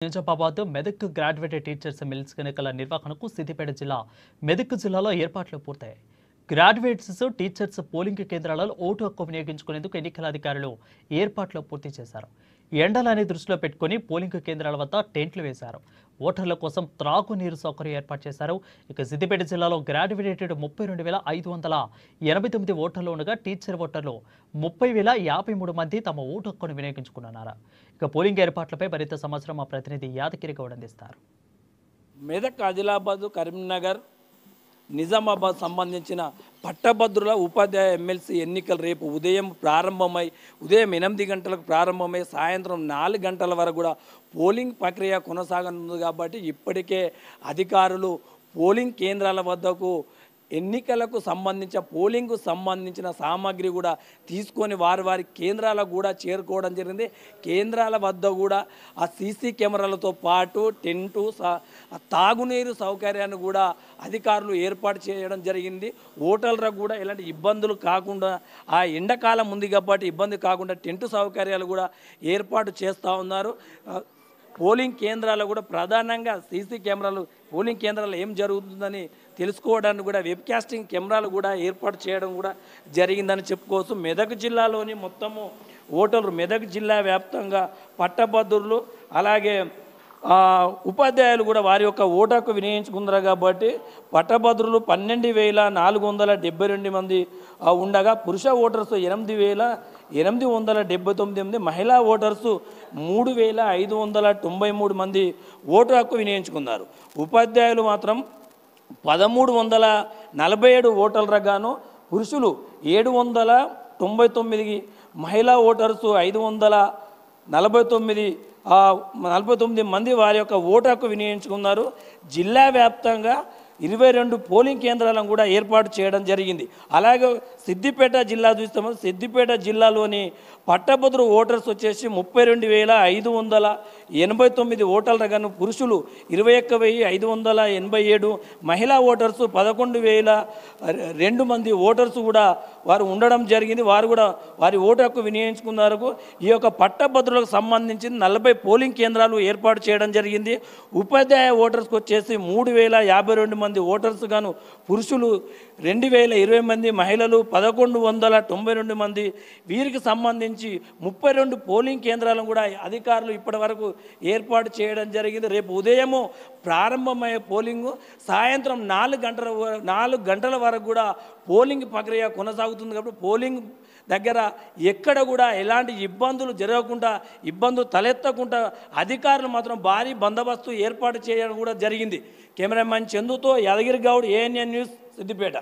Nizamabad Medak graduate teachers మిల్స్ ఎన్నికల నిర్వహణకు సిద్దిపేట జిల్లా మెదక్ జిల్లాలో ఏర్పాట్లు పూర్తయ్యాయి. గ్రాడ్యుయేట్స్ టీచర్స్ పోలింగ్ కేంద్రాలలో ఓటు హక్కు వినియోగించుకునేందుకు ఎన్నికల అధికారులు ఏర్పాట్లు పూర్తి చేశారు. ఎండలని దృష్టిలో పెట్టుకుని పోలింగ్ కేంద్రాల వద్ద టెంట్లు వేశారు. ఓటర్ల కోసం త్రాగునీరు సౌకర్యం ఏర్పాటు చేశారు. ఇక సిద్దిపేట జిల్లాలో గ్రాడ్యుయేటెడ్ 32,589 ఓటర్లు ఉండగా టీచర్ ఓటర్లు 30,053 మంది తమ ఓటు హక్కును వినియోగించుకున్నారు. ఇక పోలింగ్ ఏర్పాట్లపై మరింత సమాచారం మా ప్రతినిధి యాదగిరి గౌడ్ అందిస్తారు. మెదక్, ఆదిలాబాద్, కరీంనగర్, నిజామాబాద్ సంబంధించిన పట్టభద్రుల ఉపాధ్యాయ ఎమ్మెల్సీ ఎన్నికలు రేపు ఉదయం 8 గంటలకు ప్రారంభమై సాయంత్రం 4 గంటల వరకు కూడా పోలింగ్ ప్రక్రియ కొనసాగనుంది. కాబట్టి ఇప్పటికే అధికారులు పోలింగ్ కేంద్రాల వద్దకు ఎన్నికలకు సంబంధించిన సామాగ్రి కూడా తీసుకొని వారి కేంద్రాలకు కూడా చేరుకోవడం జరిగింది. కేంద్రాల వద్ద కూడా ఆ సీసీ కెమెరాలతో పాటు టెంటు, తాగునీరు సౌకర్యాన్ని కూడా అధికారులు ఏర్పాటు చేయడం జరిగింది. ఓటర్లకు కూడా ఎలాంటి ఇబ్బందులు కాకుండా, ఆ ఎండాకాలం ఉంది కాబట్టి ఇబ్బంది కాకుండా టెంటు సౌకర్యాలు కూడా ఏర్పాటు చేస్తూ ఉన్నారు. పోలింగ్ కేంద్రాలు కూడా ప్రధానంగా సీసీ కెమెరాలు, పోలింగ్ కేంద్రాలు ఏం జరుగుతుందని తెలుసుకోవడానికి కూడా వెబ్కాస్టింగ్ కెమెరాలు కూడా ఏర్పాటు చేయడం కూడా జరిగిందని చెప్పుకోవచ్చు. మెదక్ జిల్లాలోని మొత్తము ఓటర్లు, మెదక్ జిల్లా వ్యాప్తంగా పట్టభద్రులు అలాగే ఉపాధ్యాయులు కూడా వారి యొక్క ఓటు హక్కు వినియోగించుకున్నారు. కాబట్టి పట్టభద్రులు 12,472 మంది ఉండగా పురుష ఓటర్స్ 8,879 మంది, మహిళా ఓటర్సు 3,593 మంది ఓటు హక్కు వినియోగించుకున్నారు. ఉపాధ్యాయులు మాత్రం 1,347 ఓటర్లకు గాను పురుషులు 799, మహిళా ఓటర్సు 549 మంది వారి యొక్క ఓటు హక్కు వినియోగించుకున్నారు. జిల్లా వ్యాప్తంగా 22 పోలింగ్ కేంద్రాలను కూడా ఏర్పాటు చేయడం జరిగింది. అలాగే సిద్దిపేట జిల్లా చూస్తాము. సిద్దిపేట జిల్లాలోని పట్టభద్రు ఓటర్స్ వచ్చేసి 32,589 ఓటర్ల గాను పురుషులు 21,587, మహిళా ఓటర్సు 11,002 మంది ఓటర్సు కూడా వారు ఉండడం జరిగింది. వారు కూడా వారి ఓటు హక్కు వినియోగించుకున్నారు. ఈ యొక్క పట్టభద్రులకు సంబంధించి 40 పోలింగ్ కేంద్రాలు ఏర్పాటు చేయడం జరిగింది. ఉపాధ్యాయ ఓటర్స్కి వచ్చేసి 3,052 మంది ఓటర్స్ గాను పురుషులు 2,020 మంది, మహిళలు 1,192 మంది. వీరికి సంబంధించి 32 పోలింగ్ కేంద్రాలను కూడా అధికారులు ఇప్పటి వరకు ఏర్పాటు చేయడం జరిగింది. రేపు ఉదయము ప్రారంభమయ్యే పోలింగు సాయంత్రం 4 గంటల వరకు కూడా పోలింగ్ ప్రక్రియ కొనసాగుతుంది. కాబట్టి పోలింగ్ దగ్గర ఎక్కడ కూడా ఎలాంటి ఇబ్బందులు జరగకుండా, ఇబ్బందులు తలెత్తకుండా అధికారులు మాత్రం భారీ బందోబస్తు ఏర్పాటు చేయడం కూడా జరిగింది. కెమెరామ్యాన్ చందుతో యాదగిరి గౌడ్, ANN న్యూస్, సిద్దిపేట.